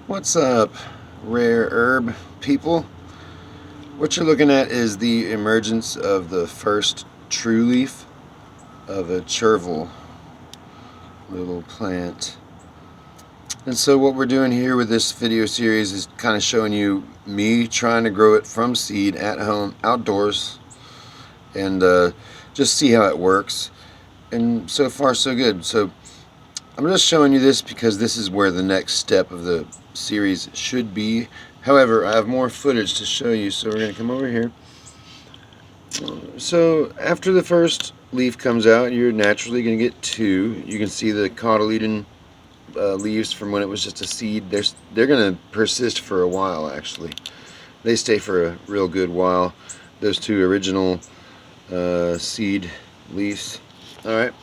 What's up, rare herb people? What you're looking at is the emergence of the first true leaf of a Chervil little plant. And so what we're doing here with this video series is kind of showing you me trying to grow it from seed at home, outdoors, and just see how it works. And so far so good. So I'm just showing you this because this is where the next step of the series should be. However, I have more footage to show you, so we're going to come over here. So after the first leaf comes out, you're naturally going to get two. You can see the cotyledon leaves from when it was just a seed. They're going to persist for a while, actually. They stay for a real good while. Those two original seed leaves. Alright.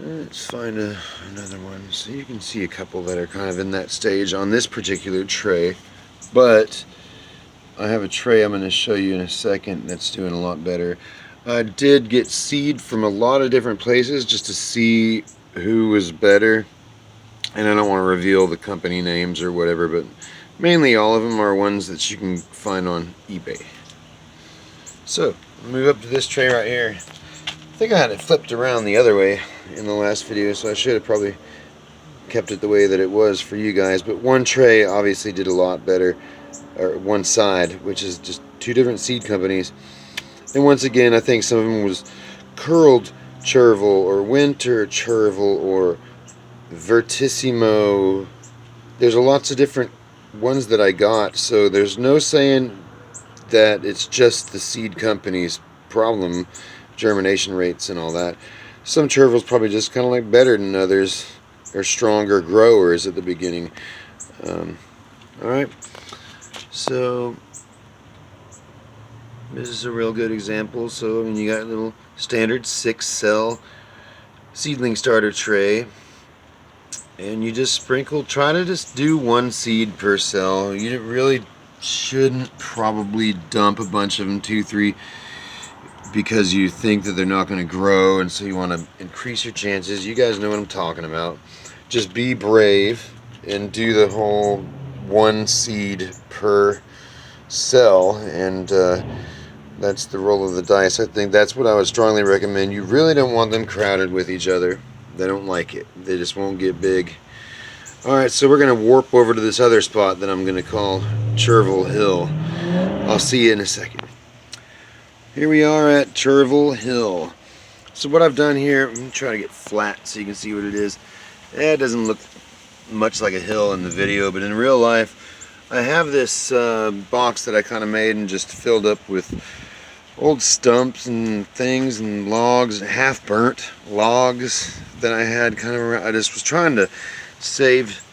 Let's find another one. So you can see a couple that are kind of in that stage on this particular tray. But I have a tray I'm going to show you in a second that's doing a lot better. I did get seed from a lot of different places just to see who was better. And I don't want to reveal the company names or whatever, but mainly all of them are ones that you can find on eBay. So, move up to this tray right here. I think I had it flipped around the other way in the last video, so I should have probably kept it the way that it was for you guys. But one tray obviously did a lot better, or one side, which is just two different seed companies. And once again, I think some of them was curled Chervil or winter Chervil or vertissimo. There's lots of different ones that I got, so there's no saying that it's just the seed company's problem, germination rates and all that. Some Chervils probably just kind of like better than others. They're stronger growers at the beginning. Alright, so this is a real good example. So I mean, you got a little standard 6-cell seedling starter tray, and you just sprinkle, try to just do one seed per cell. You really shouldn't probably dump a bunch of them, 2-3, because you think that they're not going to grow, and so you want to increase your chances. You guys know what I'm talking about. Just be brave and do the whole one seed per cell, and that's the roll of the dice. I think that's what I would strongly recommend. You really don't want them crowded with each other. They don't like it. They just won't get big. Alright, so we're going to warp over to this other spot that I'm going to call Chervil Hill. I'll see you in a second. Here we are at Chervil Hill. So what I've done here, I'm going to try to get flat so you can see what it is. It doesn't look much like a hill in the video, but in real life, I have this box that I kind of made and just filled up with old stumps and things and logs, half-burnt logs that I had kind of around. I just was trying to save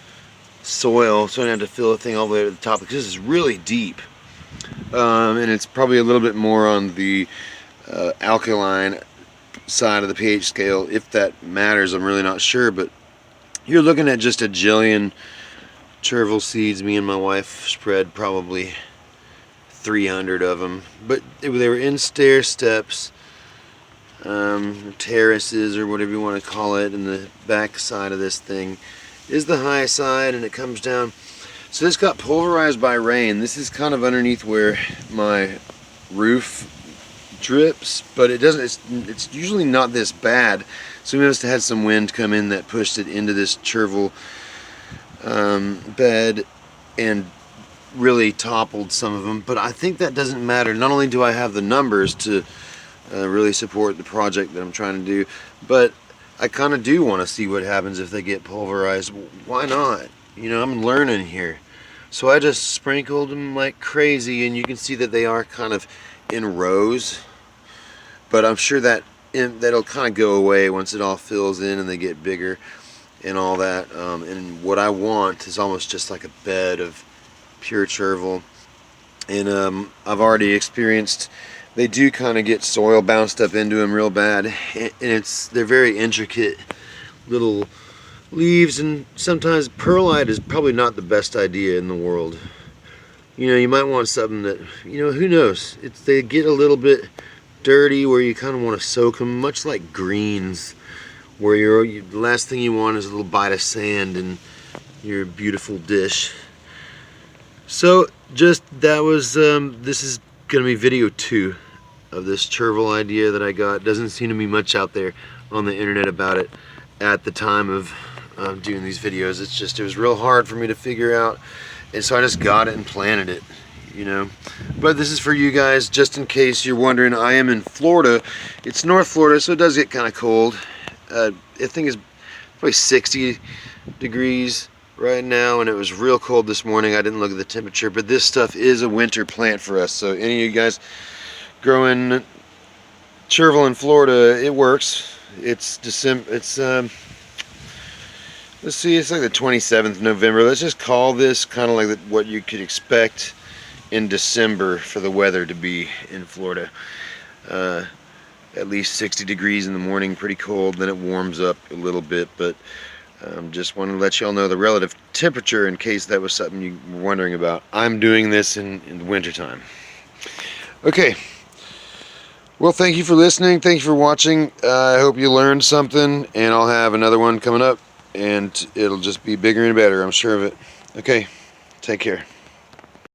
soil so I didn't have to fill the thing all the way to the top, because this is really deep. And it's probably a little bit more on the alkaline side of the pH scale, if that matters. I'm really not sure, but you're looking at just a jillion Chervil seeds. Me and my wife spread probably 300 of them, but they were in stair steps, terraces, or whatever you want to call it. And the back side of this thing is the high side, and it comes down. So this got pulverized by rain. This is kind of underneath where my roof drips, but it doesn't. It's usually not this bad. So we must have had some wind come in that pushed it into this Chervil bed and really toppled some of them. But I think that doesn't matter. Not only do I have the numbers to really support the project that I'm trying to do, but I kind of do want to see what happens if they get pulverized. Why not? You know, I'm learning here. So I just sprinkled them like crazy, and you can see that they are kind of in rows. But I'm sure that that'll kind of go away once it all fills in and they get bigger and all that. And what I want is almost just like a bed of pure Chervil. And I've already experienced, they do kind of get soil bounced up into them real bad, and they're very intricate little leaves, and sometimes perlite is probably not the best idea in the world. You know, you might want something that, you know, who knows, they get a little bit dirty where you kind of want to soak them, much like greens, where the last thing you want is a little bite of sand, and your beautiful dish. So that was this is gonna be video 2 of this Chervil idea that I got. Doesn't seem to be much out there on the internet about it at the time of doing these videos. It was real hard for me to figure out, and so I just got it and planted it, you know. But this is for you guys, just in case you're wondering. I am in Florida. It's North Florida, so it does get kind of cold. I think it's probably 60 degrees right now, and it was real cold this morning. I didn't look at the temperature, but this stuff is a winter plant for us. So any of you guys growing Chervil in Florida, it works. It's December. It's let's see, it's like the 27th of November. Let's just call this kind of like what you could expect in December for the weather to be in Florida. At least 60 degrees in the morning, pretty cold, then it warms up a little bit, but just wanted to let y'all know the relative temperature in case that was something you were wondering about. I'm doing this in the winter time. Okay, well, thank you for listening, thank you for watching. I hope you learned something, and I'll have another one coming up, and it'll just be bigger and better, I'm sure of it. Okay, take care.